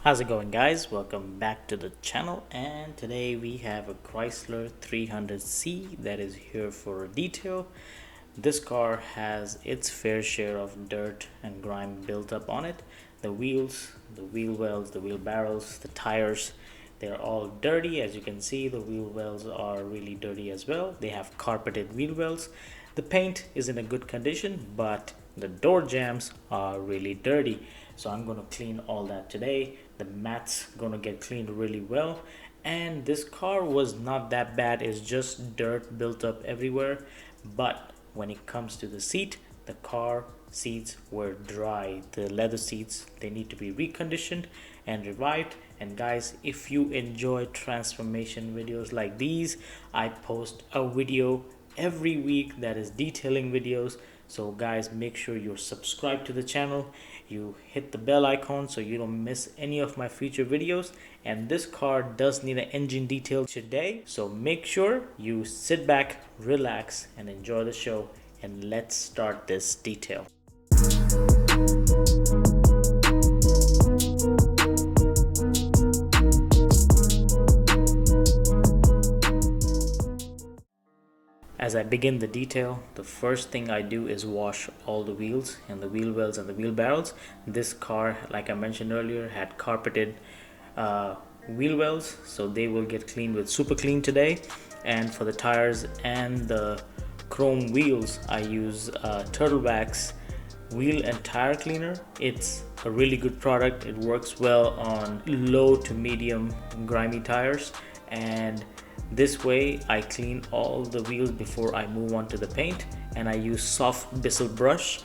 How's it going, guys? Welcome back to the channel, and today we have a Chrysler 300C that is here for a detail. This car has its fair share of dirt and grime built up on it. The wheels, the wheel wells, the wheel barrels, the tires, they're all dirty. As you can see, the wheel wells are really dirty as well. They have carpeted wheel wells. The paint is in a good condition, but the door jambs are really dirty. So I'm going to clean all that today. The mats going to get cleaned really well. And this car was not that bad. It's just dirt built up everywhere. But when it comes to the seat, the car seats were dry. The leather seats, they need to be reconditioned and revived. And guys, if you enjoy transformation videos like these, I post a video every week that is detailing videos. So guys, make sure you're subscribed to the channel, you hit the bell icon so you don't miss any of my future videos. And this car does need an engine detail today, so make sure you sit back, relax, and enjoy the show. And let's start this detail. As I begin the detail, the first thing I do is wash all the wheels and the wheel wells and the wheel barrels. This car, like I mentioned earlier, had carpeted wheel wells, so they will get cleaned with super clean today. And for the tires and the chrome wheels, I use turtle wax wheel and tire cleaner. It's a really good product. It works well on low to medium grimy tires, and this way I clean all the wheels before I move on to the paint. And I use soft bristle brush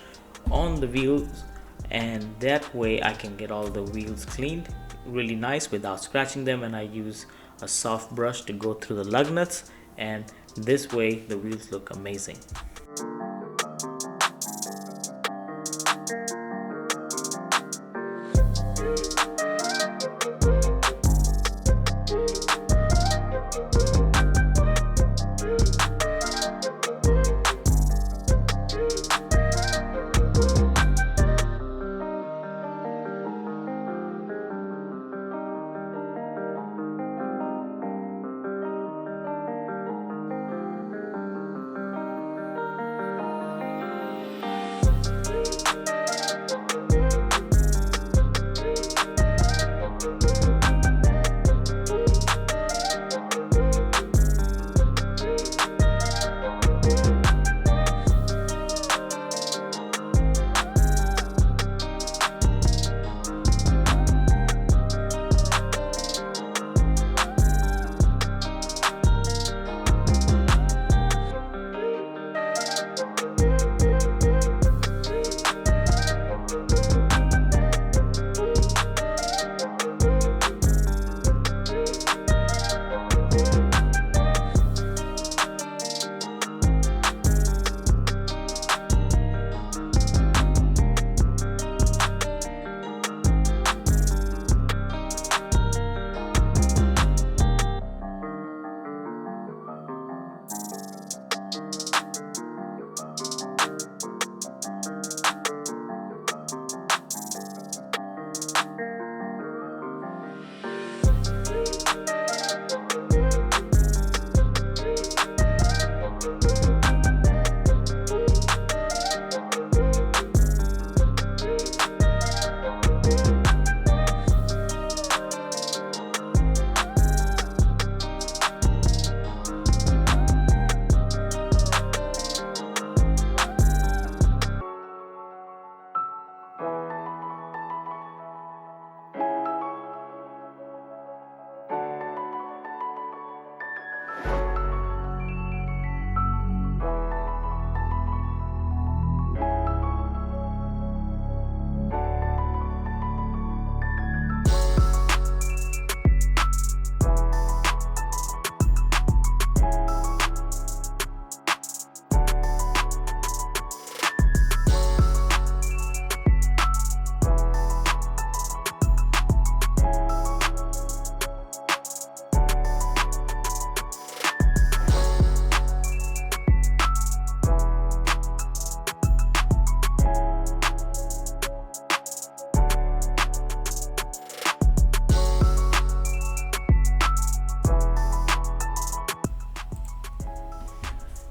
on the wheels, and that way I can get all the wheels cleaned really nice without scratching them. And I use a soft brush to go through the lug nuts, and this way the wheels look amazing.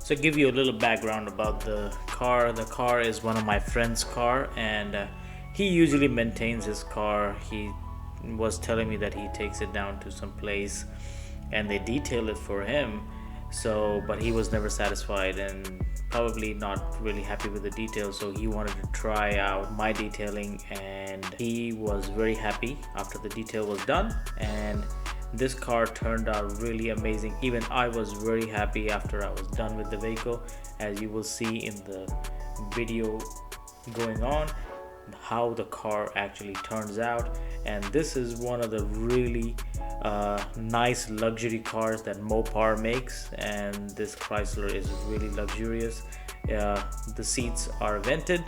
So give you a little background about the car. The car is one of my friend's car, and he usually maintains his car. He was telling me that he takes it down to some place and they detail it for him. So but he was never satisfied and probably not really happy with the details, so he wanted to try out my detailing, and he was very happy after the detail was done. And this car turned out really amazing. Even I was very happy after I was done with the vehicle, as you will see in the video going on how the car actually turns out. And this is one of the really nice luxury cars that Mopar makes, and this Chrysler is really luxurious. The seats are vented,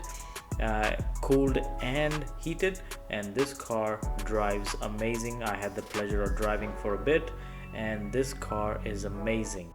cooled and heated, and this car drives amazing. I had the pleasure of driving for a bit, and this car is amazing.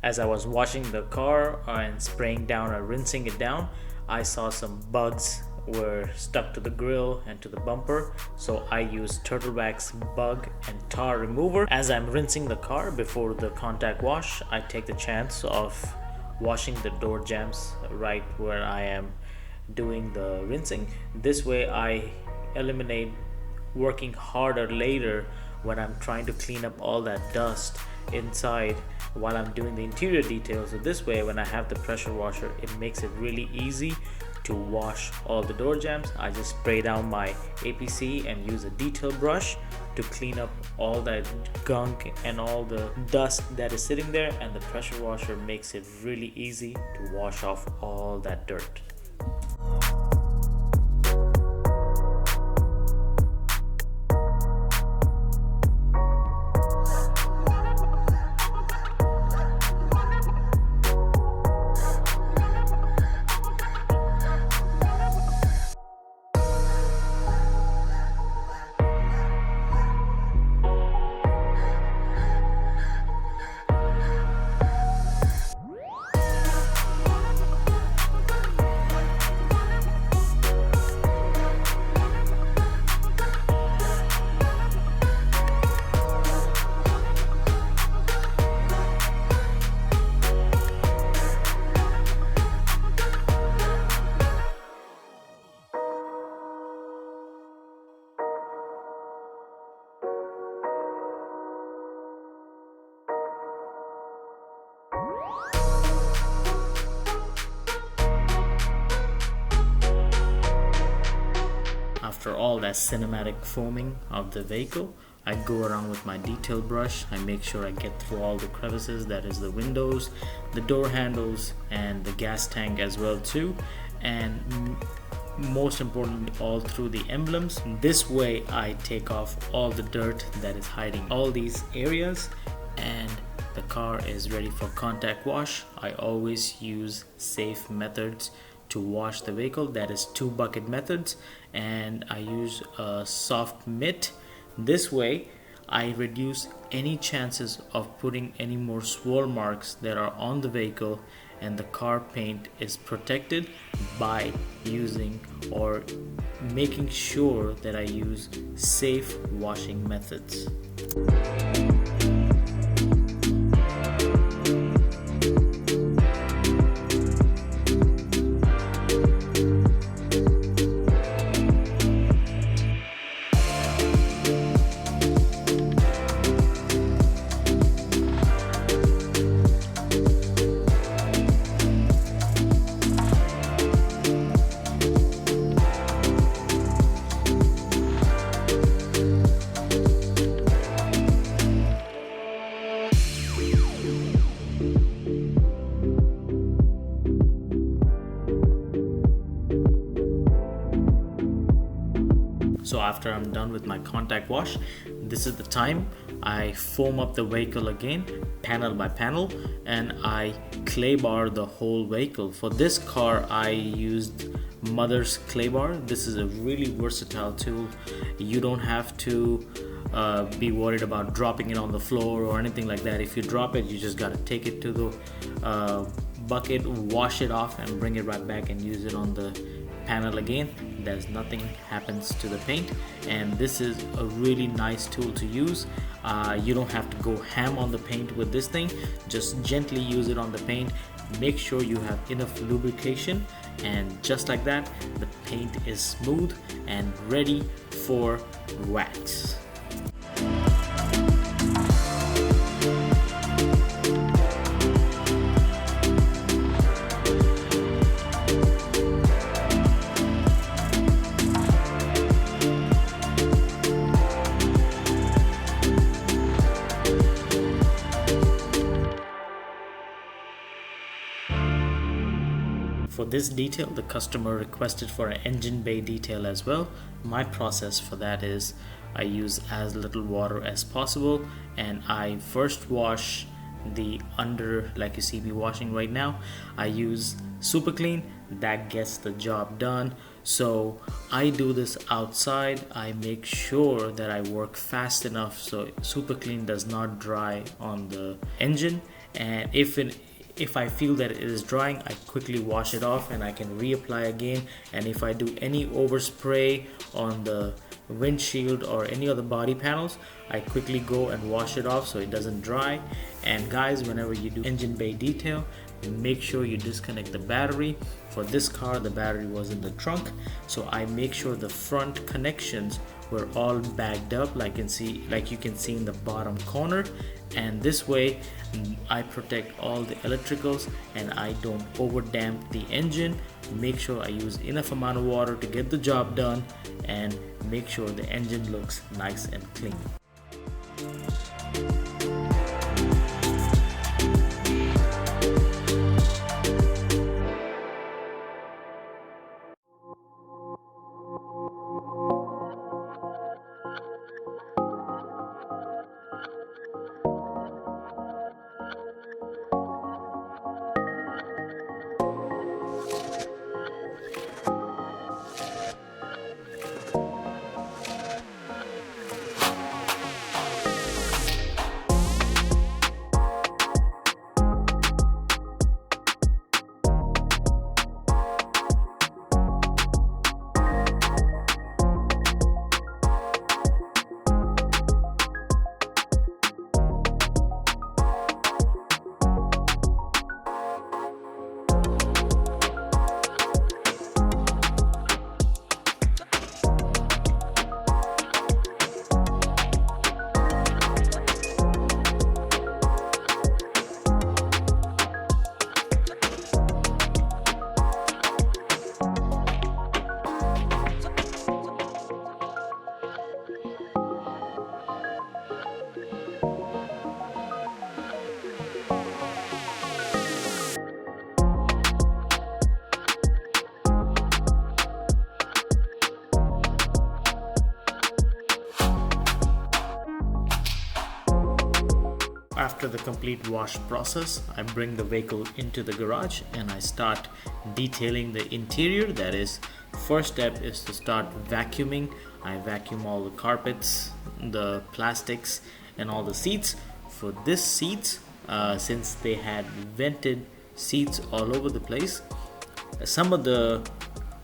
As I was washing the car and spraying down or rinsing it down, I saw some bugs were stuck to the grill and to the bumper, so I used Turtle Wax bug and tar remover. As I'm rinsing the car before the contact wash, I take the chance of washing the door jambs right where I am doing the rinsing. This way I eliminate working harder later when I'm trying to clean up all that dust inside while I'm doing the interior details. So this way, when I have the pressure washer, it makes it really easy to wash all the door jambs. I just spray down my APC and use a detail brush to clean up all that gunk and all the dust that is sitting there, and the pressure washer makes it really easy to wash off all that dirt. After all that cinematic foaming of the vehicle, I go around with my detail brush. I make sure I get through all the crevices, that is the windows, the door handles, and the gas tank as well too, and most importantly all through the emblems. This way I take off all the dirt that is hiding all these areas, and the car is ready for contact wash. I always use safe methods to wash the vehicle, that is 2 bucket methods, and I use a soft mitt. This way I reduce any chances of putting any more swirl marks that are on the vehicle, and the car paint is protected by using or making sure that I use safe washing methods. after I'm done with my contact wash, this is the time I foam up the vehicle again, panel by panel, and I clay bar the whole vehicle. For this car I used Mother's clay bar. This is a really versatile tool. You don't have to be worried about dropping it on the floor or anything like that. If you drop it, you just got to take it to the bucket, wash it off, and bring it right back and use it on the panel again. There's nothing happens to the paint, and this is a really nice tool to use. You don't have to go ham on the paint with this thing. Just gently use it on the paint. Make sure you have enough lubrication, and just like that, the paint is smooth and ready for wax. For this detail, the customer requested for an engine bay detail as well. My process for that is I use as little water as possible, and I first wash the under, like you see me washing right now. I use super clean. That gets the job done. So I do this outside. I make sure that I work fast enough so super clean does not dry on the engine, and if I feel that it is drying, I quickly wash it off and I can reapply again. And if I do any overspray on the windshield or any other body panels, I quickly go and wash it off so it doesn't dry. And guys, whenever you do engine bay detail, make sure you disconnect the battery. For this car, the battery was in the trunk, so I make sure the front connections were all bagged up, like you can see in the bottom corner. And this way I protect all the electricals and I don't over damp the engine. Make sure I use enough amount of water to get the job done, and make sure the engine looks nice and clean. After the complete wash process, I bring the vehicle into the garage and I start detailing the interior. That is, first step is to start vacuuming. I vacuum all the carpets, the plastics, and all the seats. For this seats, since they had vented seats all over the place, some of the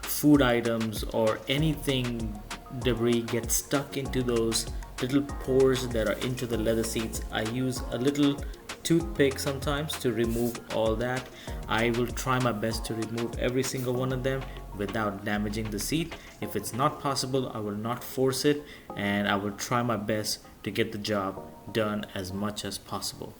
food items or anything debris gets stuck into those little pores that are into the leather seats. I use a little toothpick sometimes to remove all that. I will try my best to remove every single one of them without damaging the seat. If it's not possible, I will not force it, and I will try my best to get the job done as much as possible.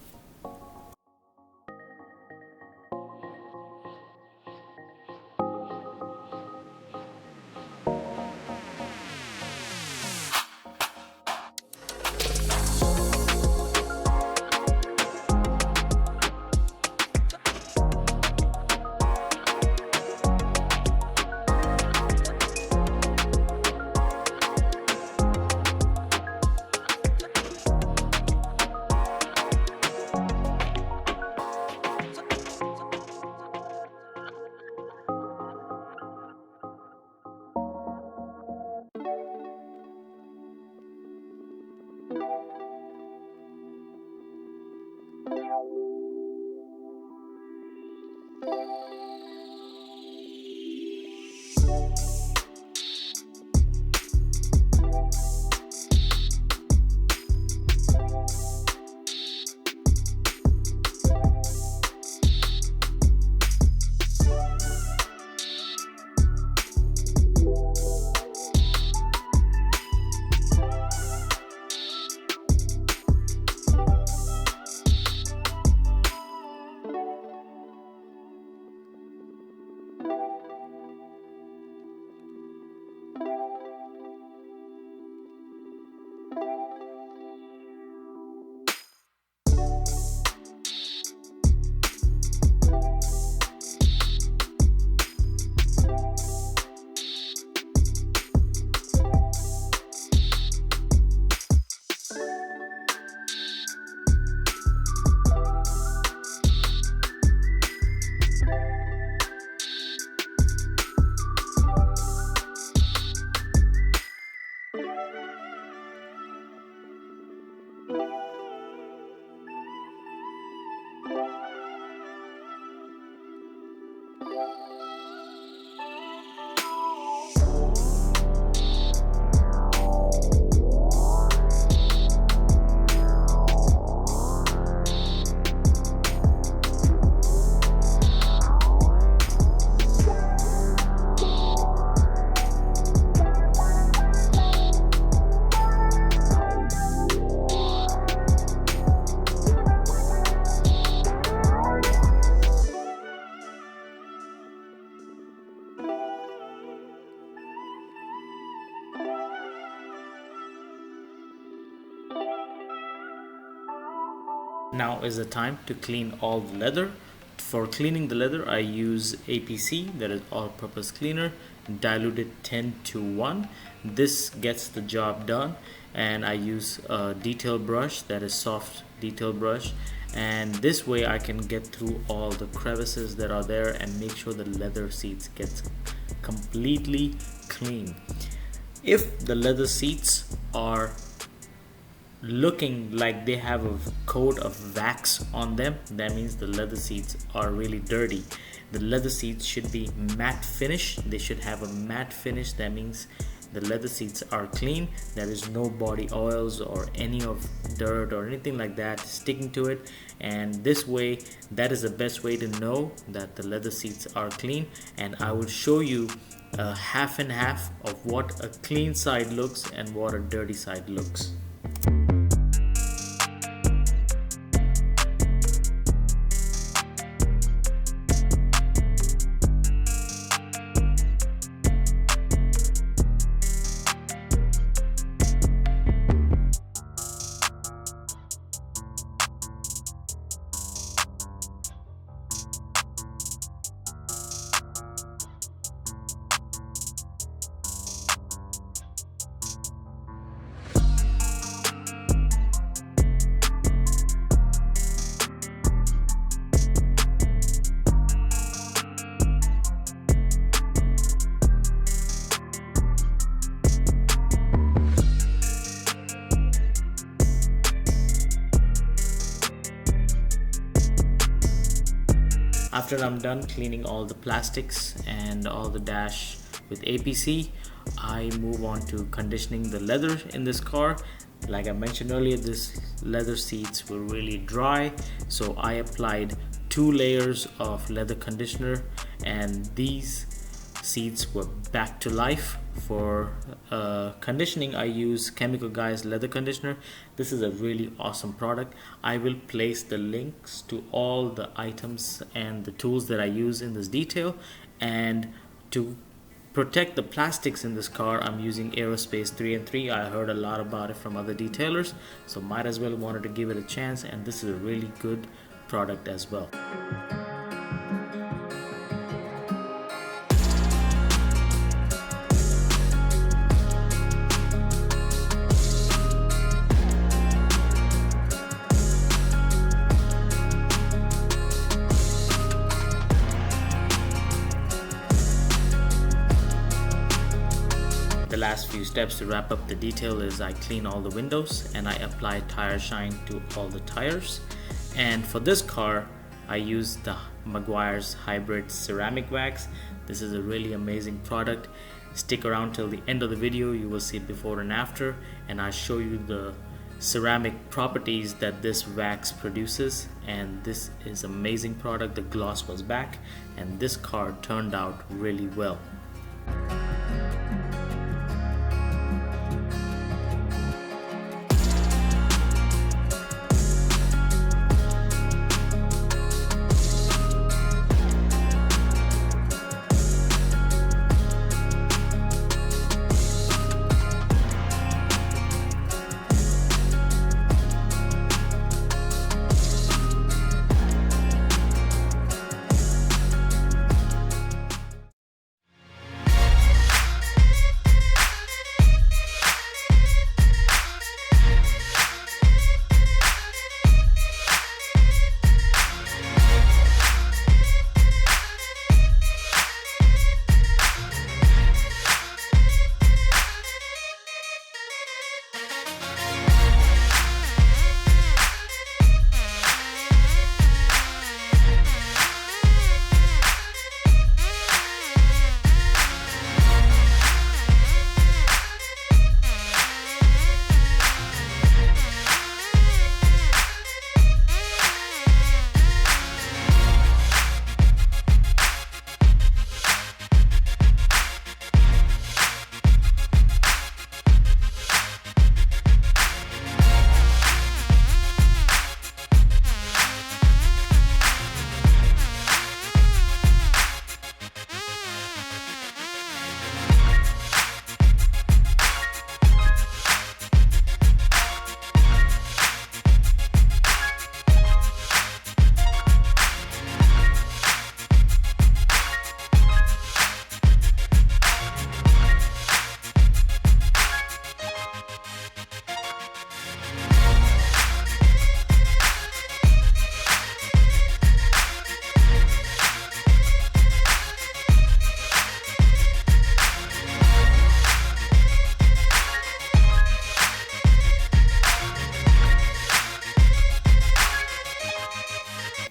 Now is the time to clean all the leather. For cleaning the leather, I use APC, that is all-purpose cleaner, diluted 10 to 1. This gets the job done, and I use a detail brush, that is soft detail brush, and this way I can get through all the crevices that are there and make sure the leather seats gets completely clean. If the leather seats are looking like they have a coat of wax on them, that means the leather seats are really dirty. The leather seats should be matte finish. They should have a matte finish. That means the leather seats are clean. There is no body oils or any of dirt or anything like that sticking to it, and this way, that is the best way to know that the leather seats are clean. And I will show you half and half of what a clean side looks and what a dirty side looks. After I'm done cleaning all the plastics and all the dash with APC, I move on to conditioning the leather in this car. Like I mentioned earlier, this leather seats were really dry, so I applied 2 layers of leather conditioner, and these seats were back to life. For conditioning, I use Chemical Guys leather conditioner. This is a really awesome product. I will place the links to all the items and the tools that I use in this detail. And to protect the plastics in this car, I'm using Aerospace 3&3. I heard a lot about it from other detailers, so might as well wanted to give it a chance, and this is a really good product as well. The last few steps to wrap up the detail is I clean all the windows and I apply tire shine to all the tires. And for this car, I used the Maguire's hybrid ceramic wax. This is a really amazing product. Stick around till the end of the video, you will see it before and after, and I'll show you the ceramic properties that this wax produces. And this is amazing product. The gloss was back and this car turned out really well.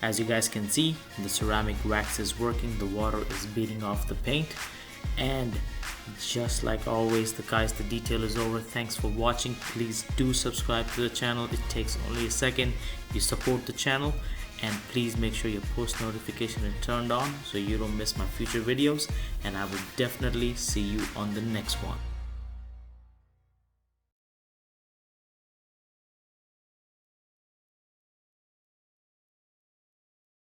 As you guys can see, the ceramic wax is working, the water is beating off the paint, and just like always, the detail is over. Thanks for watching. Please do subscribe to the channel. It takes only a second. You support the channel, and please make sure your post notification is turned on so you don't miss my future videos, and I will definitely see you on the next one.